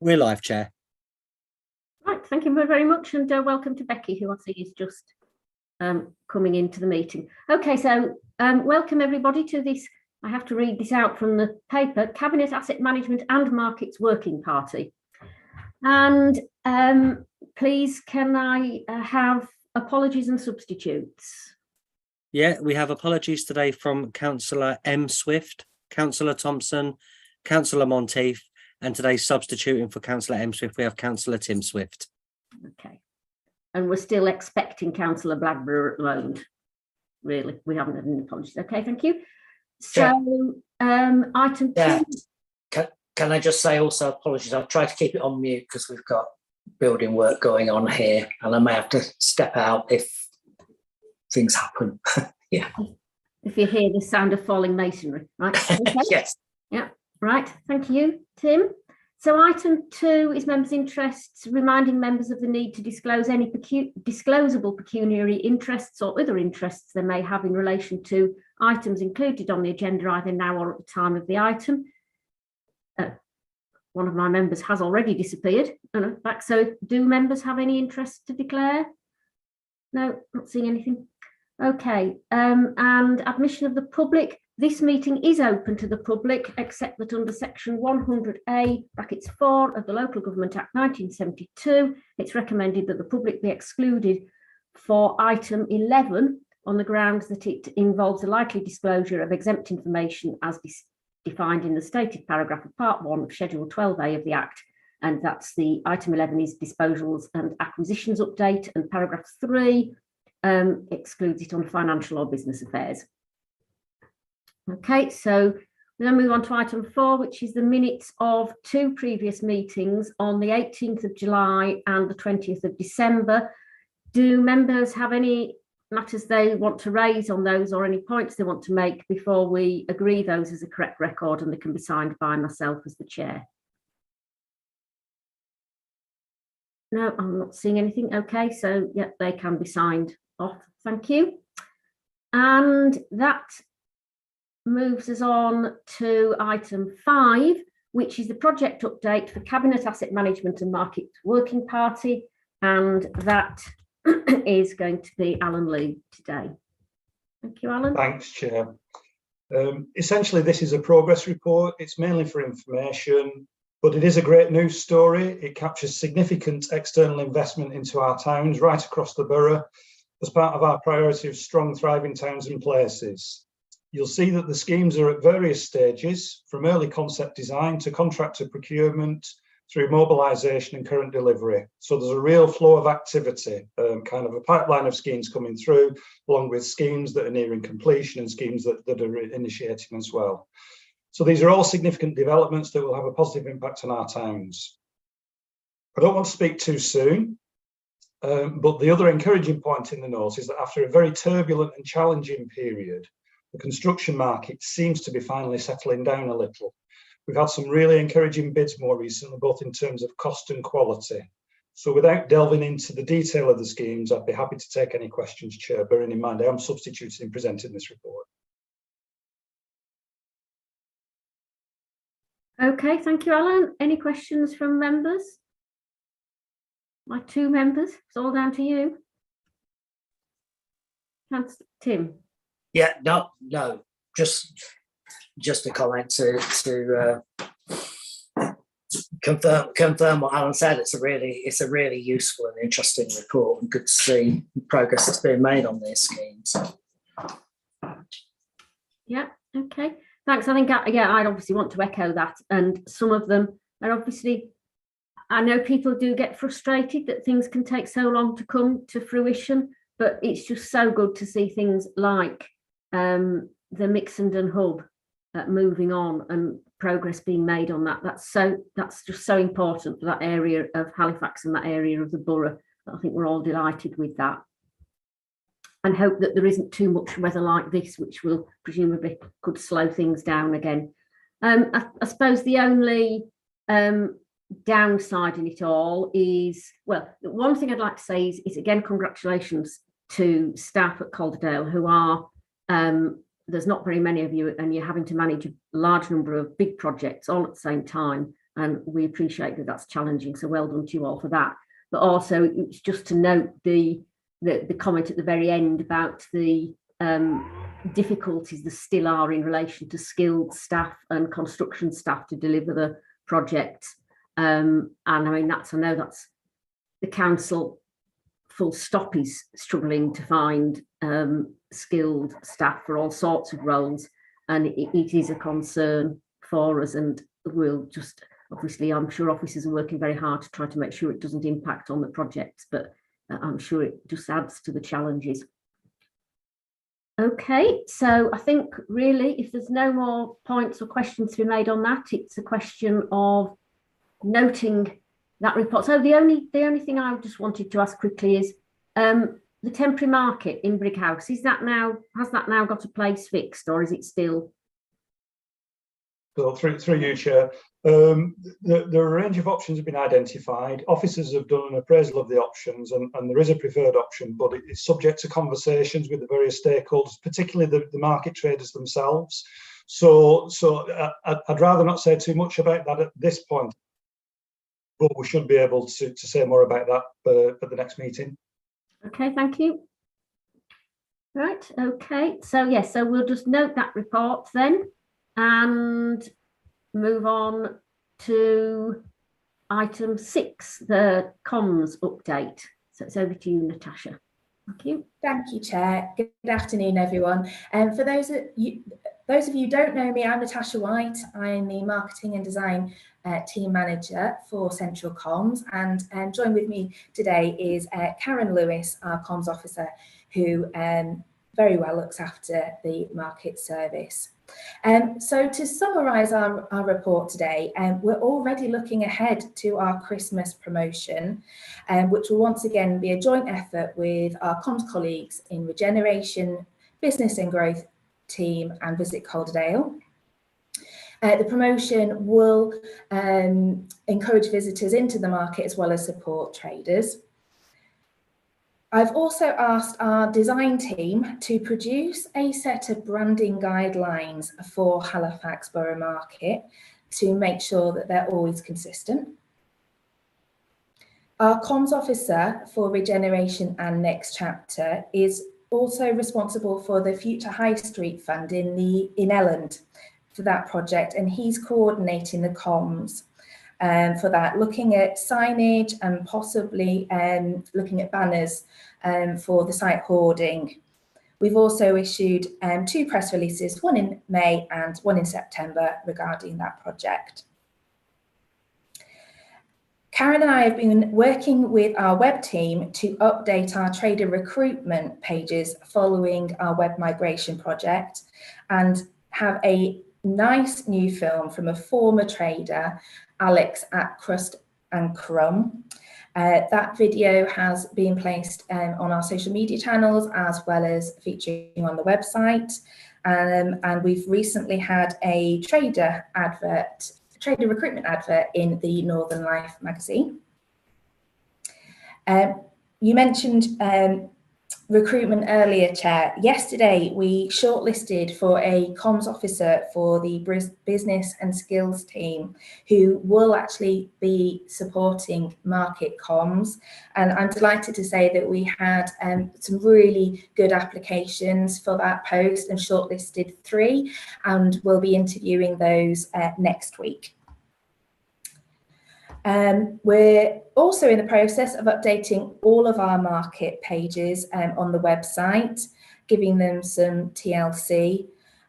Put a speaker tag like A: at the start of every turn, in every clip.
A: We're live, Chair.
B: Right, thank you very much, and welcome to Becky, who I see is just coming into the meeting. Okay, so welcome everybody to this. I have to read this out from the paper: Cabinet Asset Management and Markets Working Party. And please, can I have apologies and substitutes?
A: Yeah, we have apologies today from Councillor M. Swift, Councillor Thompson, Councillor Monteith, and today substituting for Councillor M. Swift, we have Councillor Tim Swift.
B: Okay. And we're still expecting Councillor Bladborough at the moment. Really, we haven't had any apologies. Okay, thank you. So, item 2.
C: Can I just say also apologies? I've tried to keep it on mute because we've got building work going on here, and I may have to step out if things happen. Yeah.
B: If you hear the sound of falling masonry, right? Okay.
C: Yes.
B: Yeah. Right. Thank you, Tim. So item 2 is members' interests, reminding members of the need to disclose any disclosable pecuniary interests or other interests they may have in relation to items included on the agenda either now or at the time of the item. One of my members has already disappeared. So do members have any interest to declare? No, not seeing anything. Okay, and admission of the public. This meeting is open to the public, except that under section 100A brackets 4 of the Local Government Act 1972, it's recommended that the public be excluded for item 11 on the grounds that it involves a likely disclosure of exempt information as defined in the stated paragraph of part 1 of schedule 12A of the Act. And that's the item 11 is disposals and acquisitions update, and paragraph 3 excludes it on financial or business affairs. Okay, so we then move on to item 4, which is the minutes of 2 previous meetings on the 18th of July and the 20th of December. Do members have any matters they want to raise on those, or any points they want to make before we agree those as a correct record and they can be signed by myself as the chair? No, I'm not seeing anything. Okay, so yeah, they can be signed off. Thank you. And that moves us on to item 5, which is the project update for Cabinet Asset Management and Markets Working Party, and that is going to be Alan Lee today. Thank you, Alan.
D: Thanks, Chair. Essentially, this is a progress report. It's mainly for information, but it is a great news story. It captures significant external investment into our towns right across the borough as part of our priority of strong, thriving towns and places. You'll see that the schemes are at various stages, from early concept design to contractor procurement through mobilisation and current delivery. So there's a real flow of activity, kind of a pipeline of schemes coming through, along with schemes that are nearing completion and schemes that are initiating as well. So these are all significant developments that will have a positive impact on our towns. I don't want to speak too soon, but the other encouraging point in the note is that after a very turbulent and challenging period, the construction market seems to be finally settling down a little. We've had some really encouraging bids more recently, both in terms of cost and quality. So without delving into the detail of the schemes, I'd be happy to take any questions, Chair, bearing in mind I am substituting in presenting this report.
B: Okay, thank you, Alan. Any questions from members? My 2 members, it's all down to you. Tim.
C: Yeah, no, just a comment to confirm what Alan said. It's a really useful and interesting report, and good to see the progress that's being made on these schemes.
B: Yeah, okay. Thanks. I think, yeah, I'd obviously want to echo that. And some of them are obviously, I know people do get frustrated that things can take so long to come to fruition, but it's just so good to see things like the Mixenden hub moving on and progress being made on that. That's just so important for that area of Halifax and that area of the borough. I think we're all delighted with that, and hope that there isn't too much weather like this, which will presumably could slow things down again. I suppose the only downside in it all is, well, one thing I'd like to say is again, congratulations to staff at Calderdale who are, there's not very many of you and you're having to manage a large number of big projects all at the same time. and we appreciate that that's challenging. So well done to you all for that. But also, it's just to note the comment at the very end about the difficulties there still are in relation to skilled staff and construction staff to deliver the projects. And I mean, I know that's the council full stop is struggling to find skilled staff for all sorts of roles, and it is a concern for us, and we'll just, obviously, I'm sure officers are working very hard to try to make sure it doesn't impact on the projects, but I'm sure it just adds to the challenges. Okay, so I think really, if there's no more points or questions to be made on that, it's a question of noting that report. So the only thing I just wanted to ask quickly is the temporary market in Brighouse, has that now got a place fixed, or is it still?
D: So through you, Chair, the range of options have been identified. Officers have done an appraisal of the options, and there is a preferred option, but it's subject to conversations with the various stakeholders, particularly the market traders themselves. So I'd rather not say too much about that at this point, but we should be able to say more about that at the next meeting.
B: Okay, thank you. Right, okay, so yes, so we'll just note that report then and move on to item 6, the comms update. So it's over to you, Natasha. Thank you.
E: Thank you, Chair. Good afternoon, everyone. And for those of you who don't know me, I'm Natasha White. I'm the Marketing and Design Team Manager for Central Comms, and joined with me today is Karen Lewis, our Comms Officer, who very well looks after the market service. So to summarise our report today, we're already looking ahead to our Christmas promotion, which will once again be a joint effort with our comms colleagues in Regeneration, Business and Growth Team and Visit Calderdale. The promotion will encourage visitors into the market as well as support traders. I've also asked our design team to produce a set of branding guidelines for Halifax Borough Market to make sure that they're always consistent. Our comms officer for Regeneration and Next Chapter is also responsible for the Future High Street Fund in Elland for that project, and he's coordinating the comms for that, looking at signage and possibly looking at banners for the site hoarding. We've also issued 2 press releases, one in May and one in September regarding that project. Karen and I have been working with our web team to update our trader recruitment pages following our web migration project, and have a nice new film from a former trader, Alex at Crust and Crumb. That video has been placed on our social media channels as well as featuring on the website. And we've recently had a trader recruitment advert in the Northern Life magazine. You mentioned recruitment earlier, Chair. Yesterday, we shortlisted for a comms officer for the business and skills team, who will actually be supporting market comms. And I'm delighted to say that we had some really good applications for that post and shortlisted 3, and we'll be interviewing those next week. We're also in the process of updating all of our market pages on the website, giving them some TLC,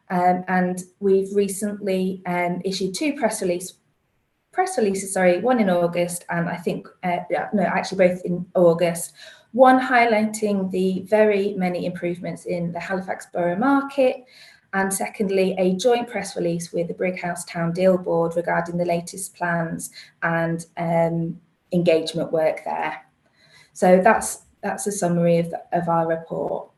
E: and we've recently issued 2 press releases, one in August and I think, no, actually both in August. One highlighting the very many improvements in the Halifax Borough Market, and secondly, a joint press release with the Brighouse Town Deal Board regarding the latest plans and engagement work there. So that's a summary of our report.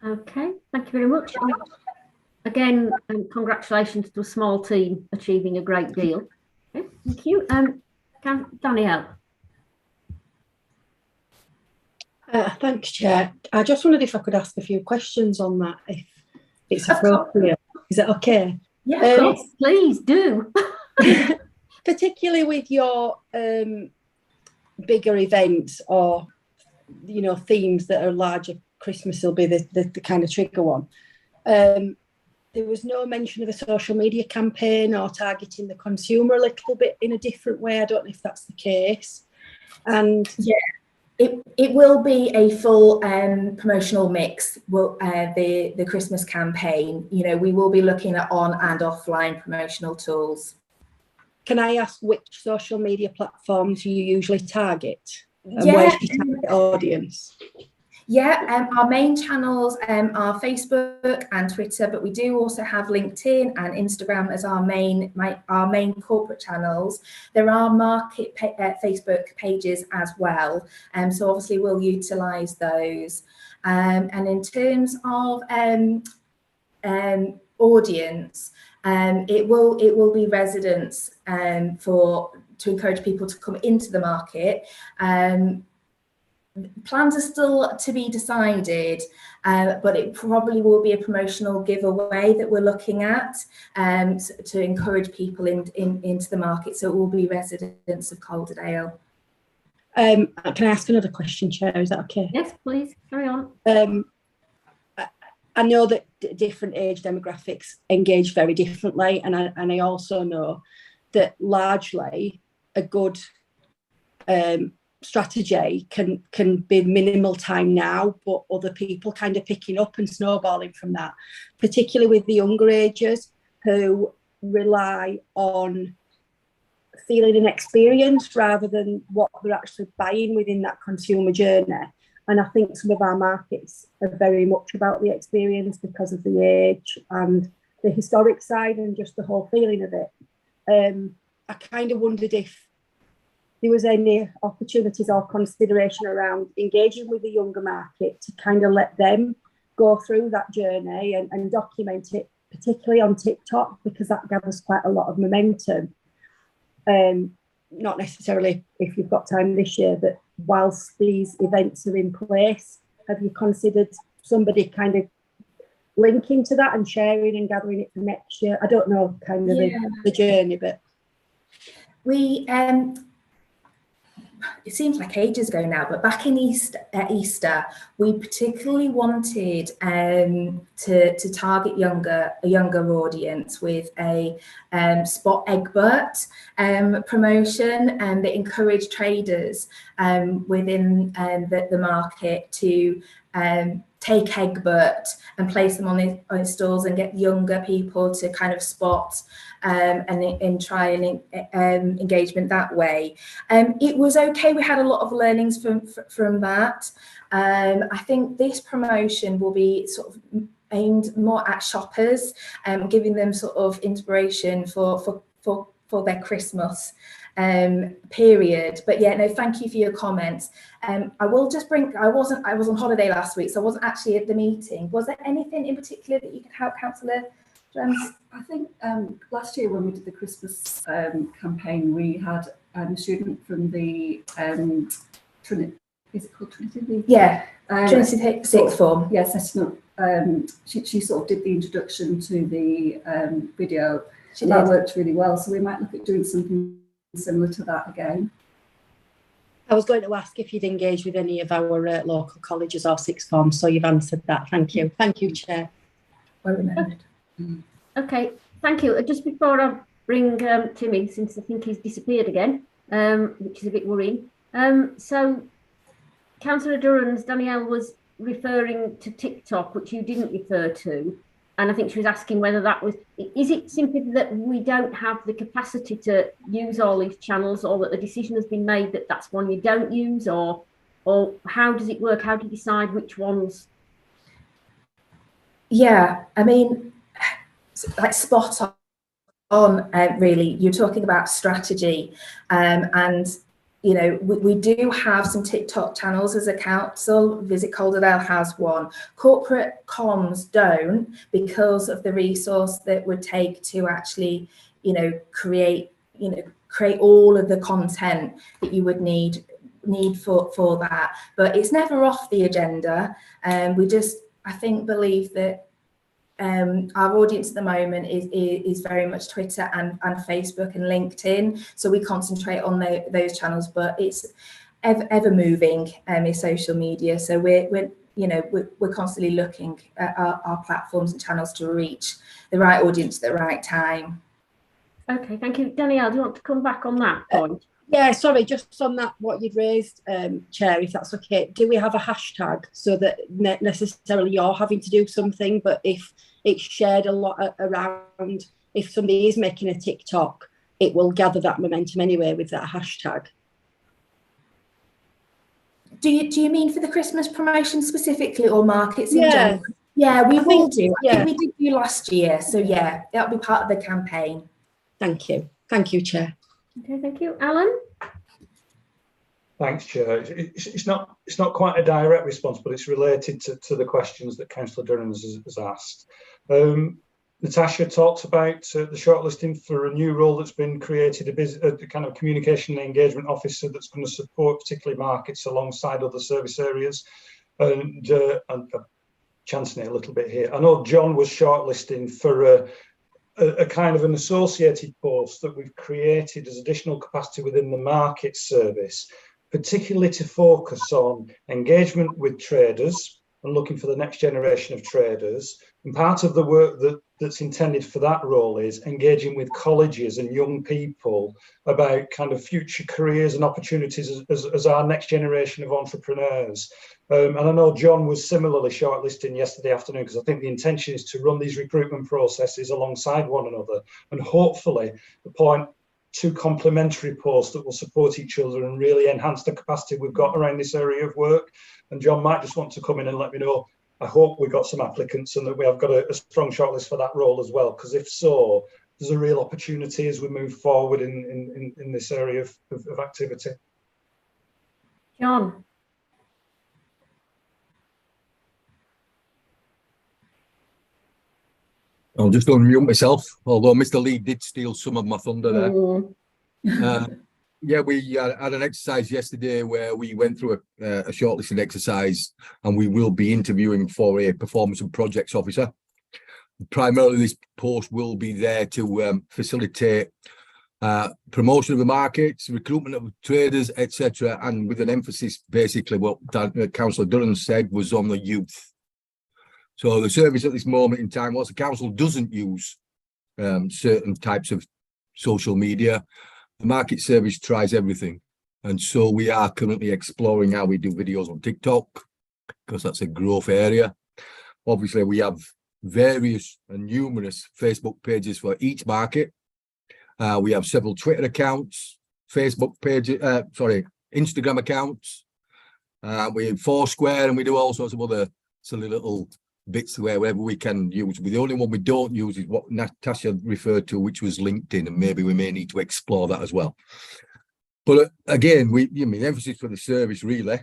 B: Okay, thank you very much. Again, congratulations to a small team achieving a great deal. Okay, thank you. Danielle.
F: Thanks, Chair. I just wondered if I could ask a few questions on that, if it's appropriate. Is that okay?
E: Yeah,
B: Yes, please do.
F: Particularly with your bigger events or, you know, themes that are larger, Christmas will be the kind of trigger one. There was no mention of a social media campaign or targeting the consumer a little bit in a different way. I don't know if that's the case. And
E: it will be a full promotional mix. The Christmas campaign, you know, we will be looking at on and offline promotional tools.
F: can I ask which social media platforms you usually target? And
E: Yeah.
F: where's your target audience?
E: Yeah, our main channels are Facebook and Twitter, but we do also have LinkedIn and Instagram as our main corporate channels. There are market Facebook pages as well, so obviously we'll utilise those. And in terms of audience, it will be residents to encourage people to come into the market. Plans are still to be decided, but it probably will be a promotional giveaway that we're looking at to encourage people into the market. So it will be residents of Calderdale.
F: Can I ask another question, Chair? Is that okay?
B: Yes, please, carry on.
F: I know that different age demographics engage very differently, and I also know that largely a good strategy can be minimal time now, but other people kind of picking up and snowballing from that, particularly with the younger ages who rely on feeling an experience rather than what they're actually buying within that consumer journey. And I think some of our markets are very much about the experience because of the age and the historic side and just the whole feeling of it. I kind of wondered if there was any opportunities or consideration around engaging with the younger market to kind of let them go through that journey and document it, particularly on TikTok, because that gathers quite a lot of momentum. Not necessarily if you've got time this year, but whilst these events are in place, have you considered somebody kind of linking to that and sharing and gathering it for next year? I don't know kind of the journey, but
E: we it seems like ages ago now, but back in Easter, we particularly wanted to target a younger audience with a spot Egbert promotion that encouraged traders within the market to take Egbert and place them on his stalls and get younger people to kind of spot and try and engagement that way. It was okay. We had a lot of learnings from that. I think this promotion will be sort of aimed more at shoppers, giving them sort of inspiration for their Christmas period. But yeah, no, thank you for your comments. I will just bring, I was on holiday last week, so I wasn't actually at the meeting. Was there anything in particular that you could help, Councillor Jones?
G: I think last year when we did the Christmas campaign, we had a student from the Trinity, is it called Trinity?
E: Yeah, Trinity Sixth Form.
G: Yes, setting up. She sort of did the introduction to the video. That worked really well, so we might look at doing something similar to that again.
F: I was going to ask if you'd engage with any of our local colleges or sixth forms, so you've answered that. Thank you. Thank you, Chair.
E: Well remembered.
B: Okay, thank you. Just before I bring Tim in, since I think he's disappeared again, which is a bit worrying. So Councillor Durham's Danielle was referring to TikTok, which you didn't refer to. And I think she was asking whether that was, is it simply that we don't have the capacity to use all these channels, or that the decision has been made that that's one you don't use, or how does it work? How do you decide which ones?
E: Yeah, I mean, like spot on, really. You're talking about strategy, and you know, we do have some TikTok channels as a council. Visit Calderdale has one. Corporate comms don't, because of the resource that would take to actually, you know, create all of the content that you would need for that. But it's never off the agenda. We just, I think, believe that our audience at the moment is very much Twitter and Facebook and LinkedIn. So we concentrate on those channels, but it's ever moving is social media. So we're constantly looking at our platforms and channels to reach the right audience at the right time.
B: Okay, thank you. Danielle, do you want to come back on that point?
F: Yeah, sorry, just on that, what you've raised, Chair, if that's okay. Do we have a hashtag so that necessarily you're having to do something, but if it's shared a lot around, if somebody is making a TikTok, it will gather that momentum anyway with that hashtag?
E: Do you mean for the Christmas promotion specifically, or markets in
F: Yeah.
E: general? Yeah, we will do.
F: Yeah.
E: I think we did do last year. So yeah, that'll be part of the campaign.
F: Thank you. Thank you, Chair.
B: Okay, thank you. Alan?
D: Thanks, Chair. It's not quite a direct response, but it's related to the questions that Councillor Durham has asked. Natasha talked about the shortlisting for a new role that's been created, a kind of communication and engagement officer that's going to support particularly markets alongside other service areas. And I'm chancing it a little bit here. I know John was shortlisting for a kind of an associated post that we've created as additional capacity within the market service, particularly to focus on engagement with traders and looking for the next generation of traders. And part of the work that's intended for that role is engaging with colleges and young people about kind of future careers and opportunities as our next generation of entrepreneurs. And I know John was similarly shortlisting yesterday afternoon, because I think the intention is to run these recruitment processes alongside one another and hopefully appoint two complementary posts that will support each other and really enhance the capacity we've got around this area of work. And John might just want to come in and let me know. I hope we got some applicants and that we have got a strong shortlist for that role as well, because if so, there's a real opportunity as we move forward in this area of activity.
B: John?
H: I'll just unmute myself, although Mr. Lee did steal some of my thunder there. Yeah, we had an exercise yesterday where we went through a shortlisting exercise, and we will be interviewing for a performance and projects officer. Primarily, this post will be there to facilitate promotion of the markets, recruitment of traders, etc., and with an emphasis, basically, what Councillor Durham said was on the youth. So the service at this moment in time, whilst the council doesn't use certain types of social media, the market service tries everything. And so we are currently exploring how we do videos on TikTok, because that's a growth area. Obviously, we have various and numerous Facebook pages for each market. We have several Twitter accounts, Facebook pages, Instagram accounts. We have Foursquare, and we do all sorts of other silly little bits wherever we can use. But the only one we don't use is what Natasha referred to, which was LinkedIn, and maybe we may need to explore that as well. But again, the emphasis for the service really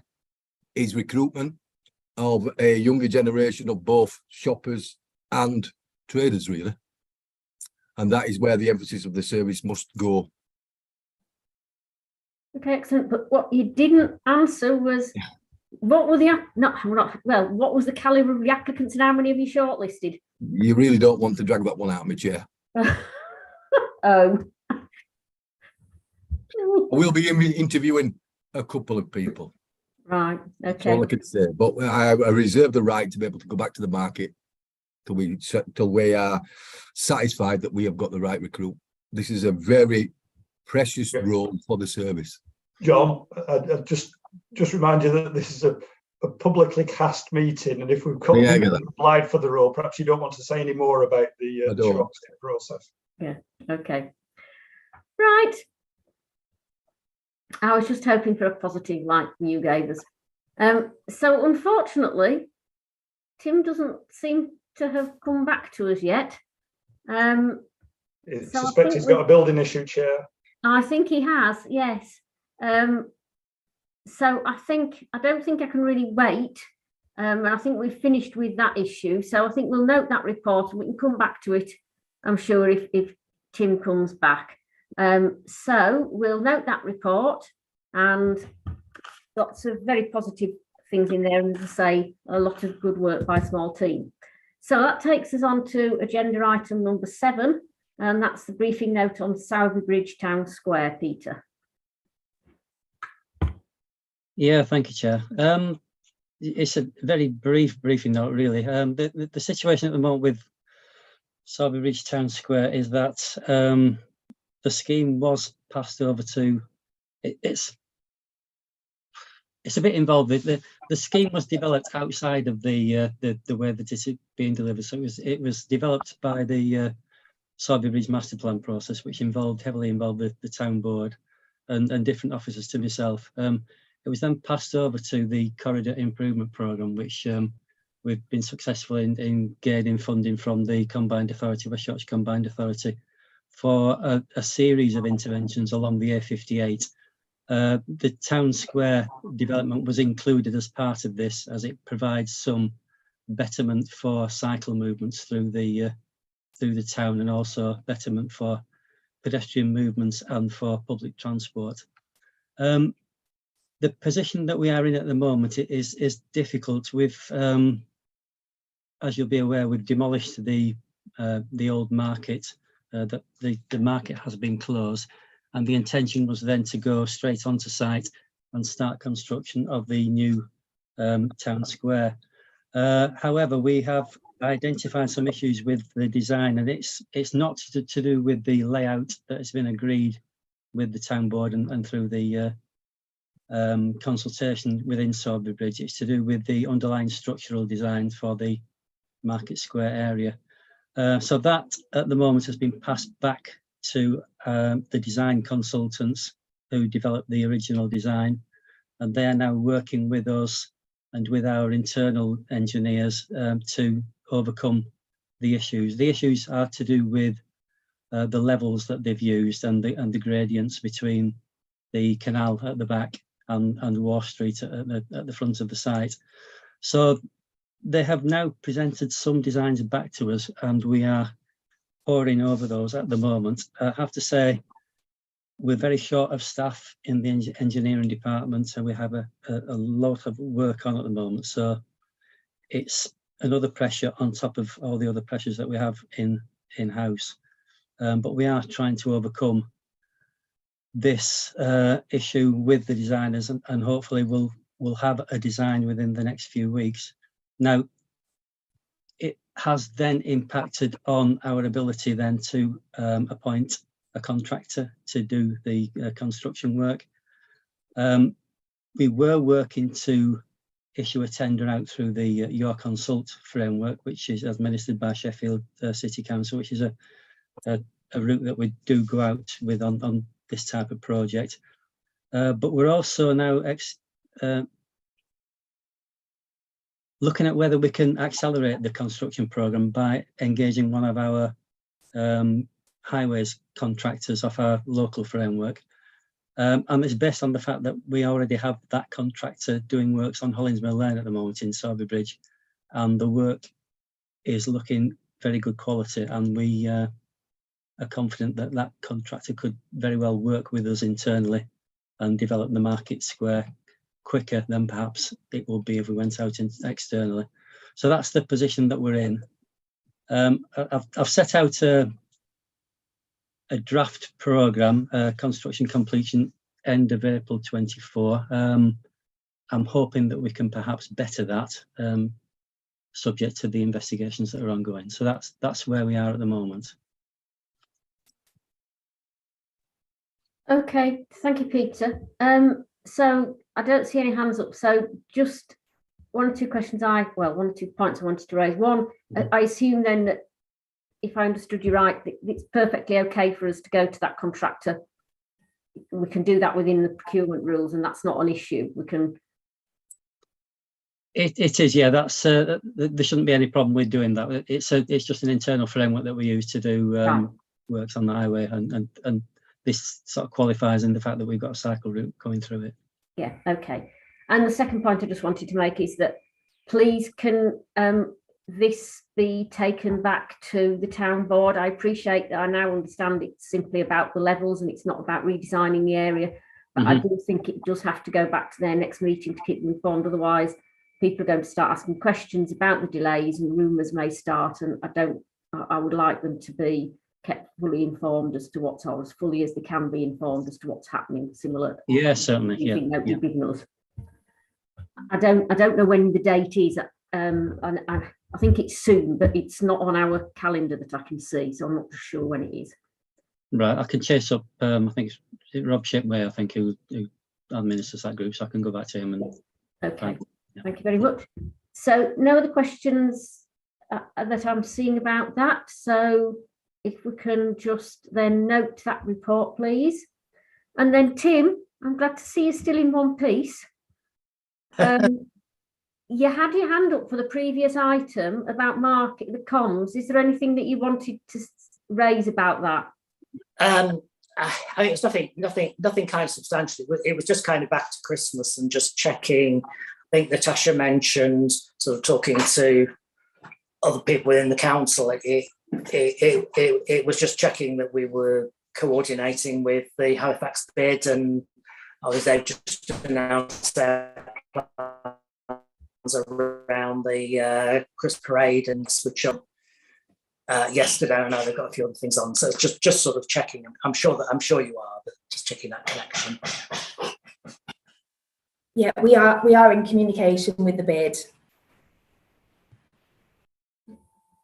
H: is recruitment of a younger generation of both shoppers and traders, really. And that is where the emphasis of the service must go.
B: Okay, excellent. But what you didn't answer was, what were what was the calibre of the applicants and how many have you shortlisted?
H: You really don't want to drag that one out of my chair.
B: Oh.
H: We'll be interviewing a couple of people.
B: Right,
H: That's
B: okay.
H: all I can say. But I reserve the right to be able to go back to the market till we are satisfied that we have got the right recruit. This is a very precious role for the service.
D: John, I just remind you that this is a publicly cast meeting, and if we've got applied for the role, perhaps you don't want to say any more about the shortlisting process.
B: Yeah, okay. Right. I was just hoping for a positive like you gave us. So unfortunately, Tim doesn't seem to have come back to us yet.
D: I suspect he's got a building issue, Chair.
B: I think he has, yes. So I don't think I can really wait. And I think we've finished with that issue. So I think we'll note that report and we can come back to it, I'm sure, if Tim comes back. So we'll note that report, and lots of very positive things in there, and as I say, a lot of good work by a small team. So that takes us on to agenda item number 7, and that's the briefing note on Sowerby Bridge Town Square, Peter.
I: Yeah, thank you, Chair. It's a very brief briefing note, really. The situation at the moment with Sowerby Bridge Town Square is that the scheme was passed over to. It's a bit involved. The scheme was developed outside of the way that it's being delivered. So it was developed by the Sowerby Bridge Master Plan process, which heavily involved the town board and different officers to myself. It was then passed over to the Corridor Improvement Programme, which we've been successful in gaining funding from the Combined Authority, West Yorkshire Combined Authority, for a series of interventions along the A58. The town square development was included as part of this, as it provides some betterment for cycle movements through the town, and also betterment for pedestrian movements and for public transport. The position that we are in at the moment is difficult. We've, as you'll be aware, we've demolished the old market. That the market has been closed, and the intention was then to go straight onto site and start construction of the new town square. However, we have identified some issues with the design, and it's not to do with the layout that has been agreed with the town board and through the consultation within Sowerby Bridge. It's to do with the underlying structural design for the Market Square area. So that at the moment has been passed back to the design consultants who developed the original design, and they are now working with us and with our internal engineers to overcome the issues. The issues are to do with the levels that they've used and the gradients between the canal at the back and Wharf Street at the front of the site. So they have now presented some designs back to us, and we are poring over those at the moment. I have to say, we're very short of staff in the engineering department, and we have a lot of work on at the moment. So it's another pressure on top of all the other pressures that we have in-house. But we are trying to overcome this issue with the designers, and hopefully we'll have a design within the next few weeks. Now, it has then impacted on our ability then to appoint a contractor to do the construction work. We were working to issue a tender out through the Your Consult framework, which is administered by Sheffield City Council, which is a route that we do go out with on this type of project. But we're also now looking at whether we can accelerate the construction programme by engaging one of our highways contractors off our local framework. And it's based on the fact that we already have that contractor doing works on Hollinsmill Lane at the moment in Sowerby Bridge, and the work is looking very good quality, and we are confident that that contractor could very well work with us internally and develop the Market Square quicker than perhaps it would be if we went out externally. So that's the position that we're in. I've set out a draft programme, construction completion end of April 24. I'm hoping that we can perhaps better that, subject to the investigations that are ongoing. So that's where we are at the moment.
B: Okay, thank you, Peter. So I don't see any hands up. So just one or two points I wanted to raise. One, I assume then that if I understood you right, it's perfectly okay for us to go to that contractor. We can do that within the procurement rules, and that's not an issue. We can.
I: It is, yeah. That's there shouldn't be any problem with doing that. It's just an internal framework that we use to do works on the highway, and this sort of qualifies in the fact that we've got a cycle route going through it.
B: Yeah, okay. And the second point I just wanted to make is that please can this be taken back to the town board? I appreciate that I now understand it's simply about the levels and it's not about redesigning the area, but I do think it does have to go back to their next meeting to keep them informed. Otherwise, people are going to start asking questions about the delays, and rumours may start, and I would like them to be kept fully informed as to what's on, as fully as they can be informed as to what's happening. Similar,
I: Yeah, certainly. Yeah,
B: yeah. Giving us. I don't know when the date is, and I think it's soon, but it's not on our calendar that I can see, so I'm not sure when it is.
I: Right, I can chase up. I think it's Rob Shipway, I think, who administers that group, so I can go back to him and.
B: Okay, thank you very much. So no other questions that I'm seeing about that. So if we can just then note that report, please. And then Tim, I'm glad to see you still in one piece. You had your hand up for the previous item about the comms. Is there anything that you wanted to raise about that?
C: I mean, it's nothing kind of substantial. It was just kind of back to Christmas and just checking. I think Natasha mentioned sort of talking to other people within the council. It was just checking that we were coordinating with the Halifax bid, and I was able just to announce their plans around the Christmas parade and switch up yesterday. I know they've got a few other things on, so it's just sort of checking. I'm sure you are, but just checking that connection.
E: Yeah, we are in communication with the bid.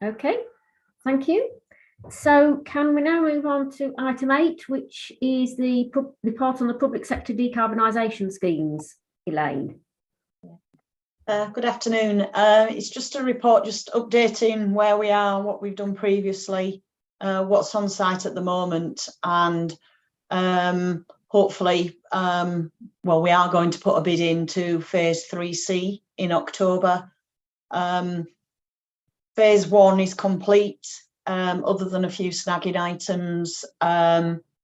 B: Okay, thank you. So can we now move on to item 8, which is the report on the public sector decarbonisation schemes, Elaine?
J: Good afternoon. It's just a report, just updating where we are, what we've done previously, what's on site at the moment, and hopefully, well, we are going to put a bid into phase 3C in October. Phase 1 is complete, other than a few snagging items.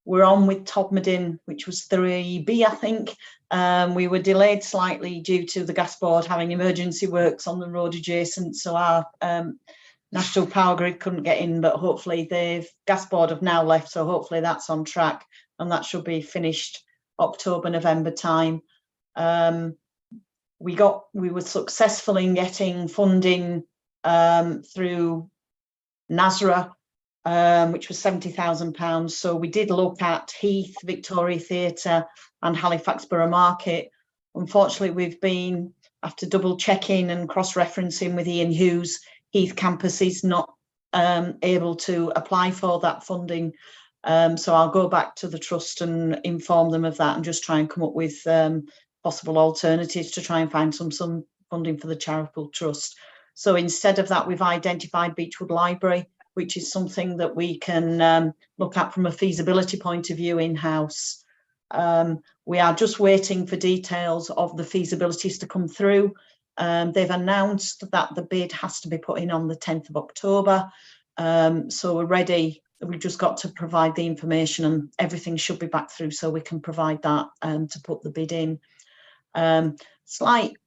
J: We're on with Todmorden, which was 3B, I think. We were delayed slightly due to the gas board having emergency works on the road adjacent, so our national power grid couldn't get in, but hopefully the gas board have now left, so hopefully that's on track, and that should be finished October, November time. We were successful in getting funding through NASRA, which was £70,000. So we did look at Heath, Victoria Theatre and Halifax Borough Market. Unfortunately, we've been, after double checking and cross-referencing with Ian Hughes, Heath campus is not able to apply for that funding. So I'll go back to the trust and inform them of that and just try and come up with possible alternatives to try and find some funding for the charitable trust. So instead of that, we've identified Beechwood Library, which is something that we can look at from a feasibility point of view in-house. We are just waiting for details of the feasibilities to come through. They've announced that the bid has to be put in on the 10th of October. So we're ready. We've just got to provide the information and everything should be back through so we can provide that to put the bid in. Slight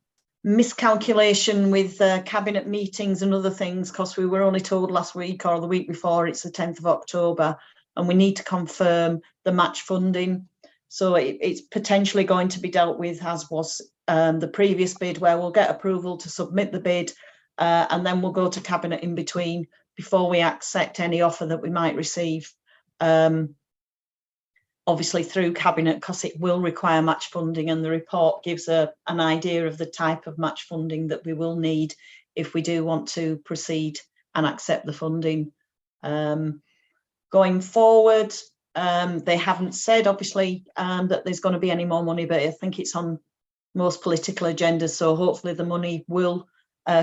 J: miscalculation with cabinet meetings and other things, because we were only told last week or the week before it's the 10th of October and we need to confirm the match funding. So it's potentially going to be dealt with as was the previous bid, where we'll get approval to submit the bid and then we'll go to cabinet in between before we accept any offer that we might receive. Obviously through cabinet, because it will require match funding, and the report gives an idea of the type of match funding that we will need if we do want to proceed and accept the funding. Going forward, they haven't said obviously that there's going to be any more money, but I think it's on most political agendas, so hopefully the money will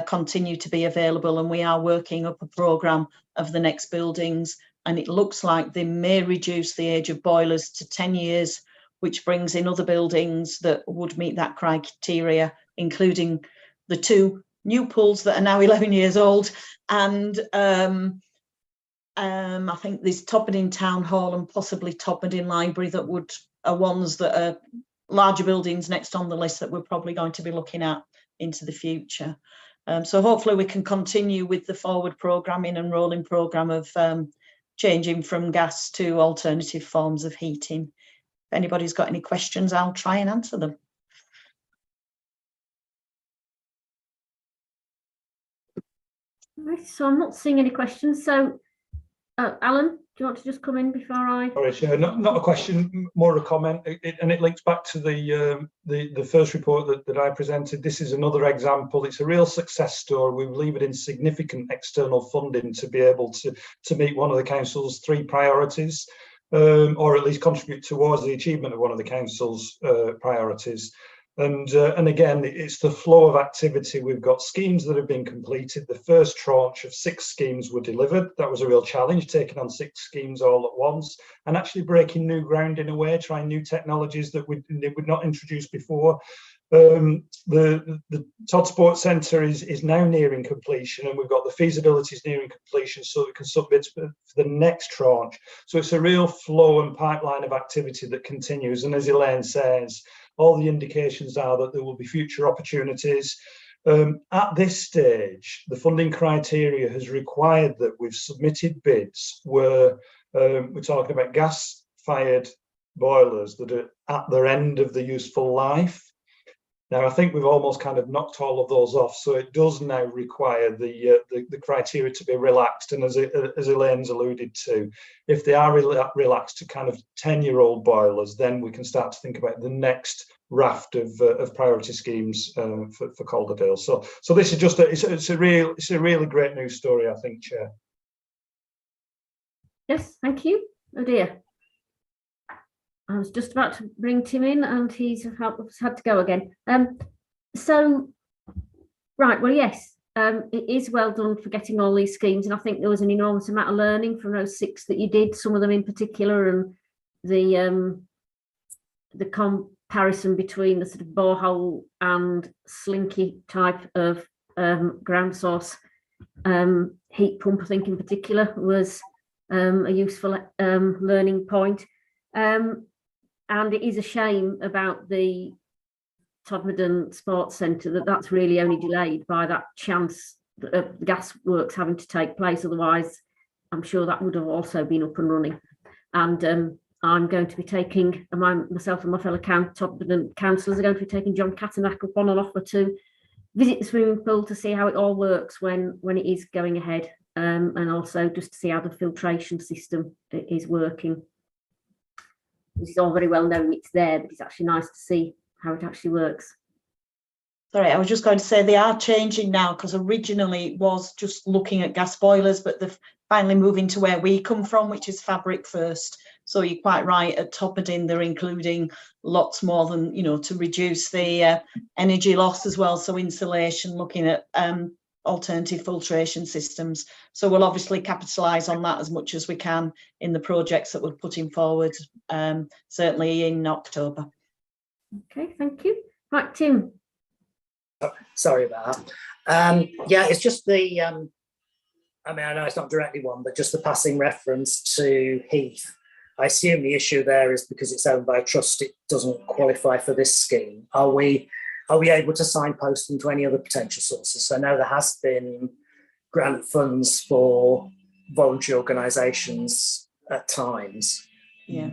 J: continue to be available, and we are working up a programme of the next buildings. And it looks like they may reduce the age of boilers to 10 years, which brings in other buildings that would meet that criteria, including the 2 new pools that are now 11 years old. And I think there's Todmorden Town Hall and possibly Todmorden Library that are ones that are larger buildings next on the list that we're probably going to be looking at into the future. So hopefully we can continue with the forward programming and rolling programme of changing from gas to alternative forms of heating. If anybody's got any questions, I'll try and answer them.
B: Right, so I'm not seeing any questions. So, Alan, do you want to just come in before I?
D: Sorry, Chair, not a question, more a comment, and it links back to the first report that I presented. This is another example. It's a real success story. We believe it in significant external funding to be able to meet one of the council's 3 priorities, or at least contribute towards the achievement of one of the council's priorities. And again, it's the flow of activity. We've got schemes that have been completed. The first tranche of 6 schemes were delivered. That was a real challenge, taking on 6 schemes all at once and actually breaking new ground in a way, trying new technologies that we'd not introduced before. The Todd Sports Centre is now nearing completion, and we've got the feasibilities nearing completion, so we can submit for the next tranche. So it's a real flow and pipeline of activity that continues. And as Elaine says, all the indications are that there will be future opportunities. At this stage, the funding criteria has required that we've submitted bids where we're talking about gas-fired boilers that are at their end of the useful life. Now, I think we've almost kind of knocked all of those off, so it does now require the criteria to be relaxed. And as Elaine's alluded to, if they are relaxed to kind of 10-year-old boilers, then we can start to think about the next raft of priority schemes for Calderdale. So this is just it's a really great news story, I think, Chair.
B: Yes, thank you. Oh dear. I was just about to bring Tim in and he's had to go again. So, right, well, yes, it is well done for getting all these schemes. And I think there was an enormous amount of learning from those 6 that you did, some of them in particular, and the comparison between the sort of borehole and slinky type of ground source heat pump, I think in particular, was a useful learning point. And it is a shame about the Todmorden Sports Centre that's really only delayed by that chance of gas works having to take place. Otherwise, I'm sure that would have also been up and running. And I'm going to be taking, myself and my fellow Todmorden councillors are going to be taking John Catternack up on an offer to visit the swimming pool to see how it all works when it is going ahead, and also just to see how the filtration system is working. It's all very well known it's there, but it's actually nice to see how it actually works.
J: Sorry, I was just going to say they are changing now, because originally it was just looking at gas boilers, but they're finally moving to where we come from, which is fabric first. So you're quite right, at Todmorden they're including lots more than, to reduce the energy loss as well. So insulation, looking at alternative filtration systems. So we'll obviously capitalise on that as much as we can in the projects that we're putting forward, certainly in October.
B: Okay, thank you. Right, Tim.
C: Sorry about that. Yeah, it's just the, I know it's not directly one, but just the passing reference to Heath. I assume the issue there is because it's owned by a trust, it doesn't qualify for this scheme. Are we able to signpost them to any other potential sources? So I know there has been grant funds for voluntary organisations at times.
J: Yeah.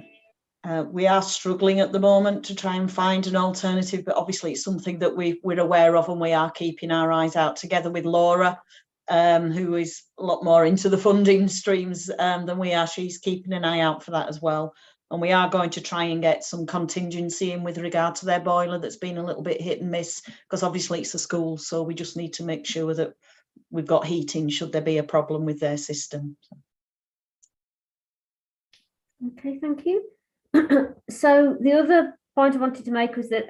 J: We are struggling at the moment to try and find an alternative, but obviously it's something that we're aware of and we are keeping our eyes out together with Laura, who is a lot more into the funding streams than we are. She's keeping an eye out for that as well. And we are going to try and get some contingency in with regard to their boiler that's been a little bit hit and miss, because obviously it's a school, so we just need to make sure that we've got heating should there be a problem with their system.
B: Okay, thank you. So the other point I wanted to make was that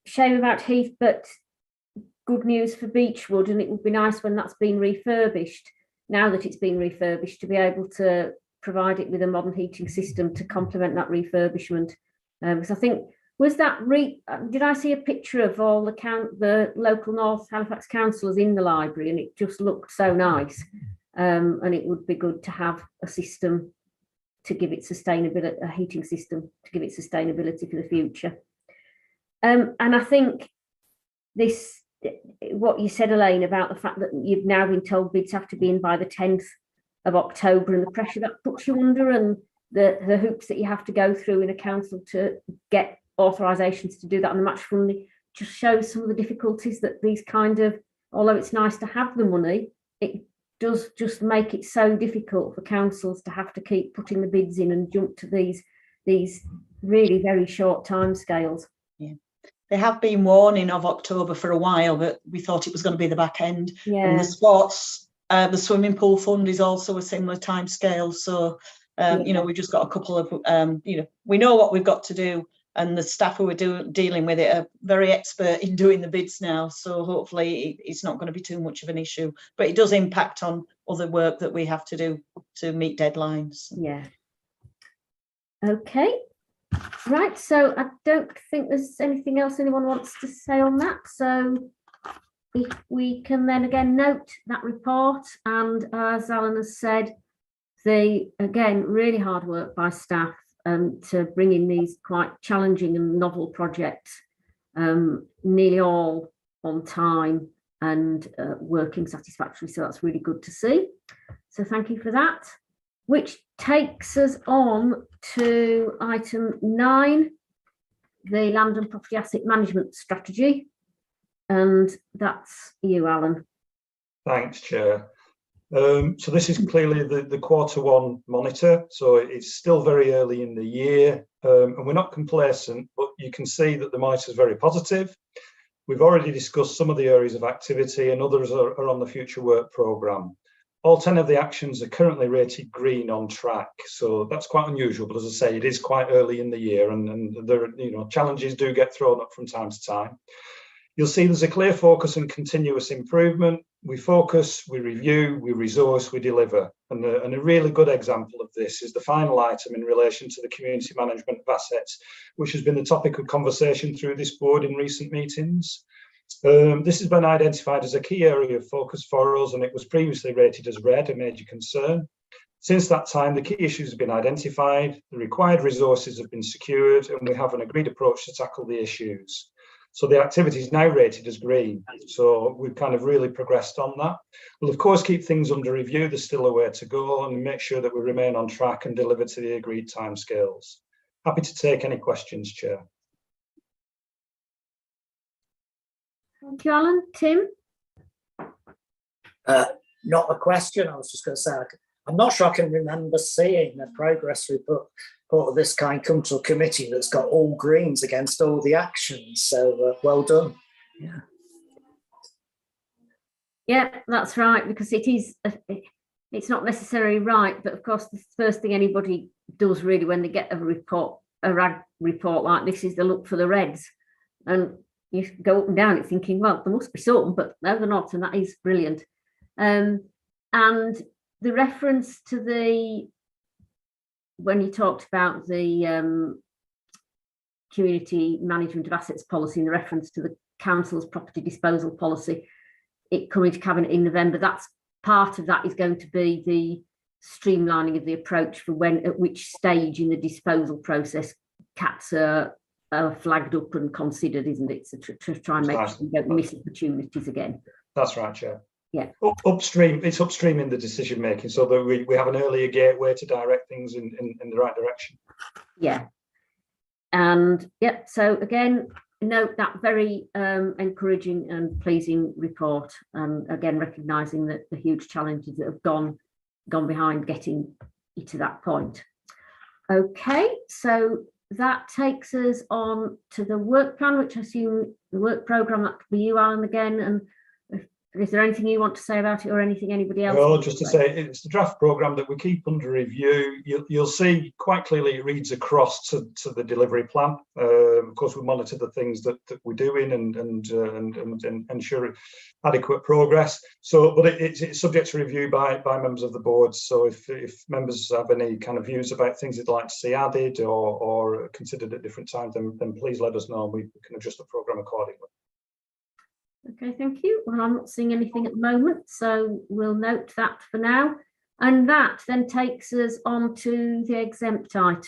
B: shame about Heath, but good news for Beechwood, and it would be nice when that's been refurbished, now that it's been refurbished, to be able to provide it with a modern heating system to complement that refurbishment. Because I think, was that did I see a picture of all the local North Halifax councillors in the library, and it just looked so nice, and it would be good to have a system to give it sustainability, a heating system to give it sustainability for the future. And I think what you said, Elaine, about the fact that you've now been told bids have to be in by the 10th of October, and the pressure that puts you under, and the hoops that you have to go through in a council to get authorisations to do that on the match funding, just shows some of the difficulties that these kind of, although it's nice to have the money, it does just make it so difficult for councils to have to keep putting the bids in and jump to these really very short timescales.
J: Yeah, they have been warning of October for a while, but we thought it was going to be the back end.
B: Yeah.
J: And the sports, the swimming pool fund is also a similar timescale. So, you know, we've just got a couple of, you know, we know what we've got to do, and the staff who are dealing with it are very expert in doing the bids now. So hopefully it's not going to be too much of an issue, but it does impact on other work that we have to do to meet deadlines.
B: Yeah. Okay. Right. So I don't think there's anything else anyone wants to say on that. So if we can then again note that report, and as Alan has said, again, really hard work by staff to bring in these quite challenging and novel projects, nearly all on time and working satisfactorily. So that's really good to see. So thank you for that. Which takes us on to item 9, the Land and Property Asset Management Strategy. And that's you, Alan.
D: Thanks, Chair. So this is clearly the Q1 monitor. So it's still very early in the year, and we're not complacent, but you can see that the monitor is very positive. We've already discussed some of the areas of activity, and others are on the future work programme. All 10 of the actions are currently rated green on track. So that's quite unusual, but as I say, it is quite early in the year, and there, you know, challenges do get thrown up from time to time. You'll see there's a clear focus on continuous improvement. We focus, we review, we resource, we deliver. And a really good example of this is the final item in relation to the community management of assets, which has been the topic of conversation through this board in recent meetings. This has been identified as a key area of focus for us, and it was previously rated as red, a major concern. Since that time, the key issues have been identified, the required resources have been secured, and we have an agreed approach to tackle the issues. So the activity is now rated as green. So we've kind of really progressed on that. We'll of course keep things under review. There's still a way to go, and make sure that we remain on track and deliver to the agreed timescales. Happy to take any questions, Chair.
B: Thank you, Alan. Tim?
C: Not a question. I was just going to say, I'm not sure I can remember seeing a progress report of this kind come to a committee that's got all greens against all the actions. So well done.
B: Yeah. Yeah, that's right, because it is, it's not necessarily right, but of course the first thing anybody does really when they get a report, a RAG report like this, is they look for the reds, and you go up and down it thinking, well, there must be some, but no, they're not, and that is brilliant. And the reference to when you talked about the community management of assets policy and the reference to the council's property disposal policy, it coming to cabinet in November, that's part of that is going to be the streamlining of the approach for at which stage in the disposal process cats are flagged up and considered, isn't it? So to try and make sure we don't miss opportunities again.
D: That's right, Chair.
B: Yeah.
D: Upstream, it's upstream in the decision making, so that we have an earlier gateway to direct things in the right direction. Yeah.
B: And yeah, so again, note that very encouraging and pleasing report, and again recognising that the huge challenges that have gone behind getting you to that point. Okay, so that takes us on to the work plan, which I assume the work programme, that could be you, Alan, again. And is there anything you want to say about it, or anything anybody else?
D: Well, just to say, it's the draft programme that we keep under review. You'll see quite clearly it reads across to the delivery plan. Of course, we monitor the things that we're doing and ensure adequate progress. So, but it's subject to review by members of the board. So if members have any kind of views about things they'd like to see added or considered at different times, then please let us know. We can adjust the programme accordingly.
B: Okay, thank you. Well, I'm not seeing anything at the moment, so we'll note that for now. And that then takes us on to the exempt item.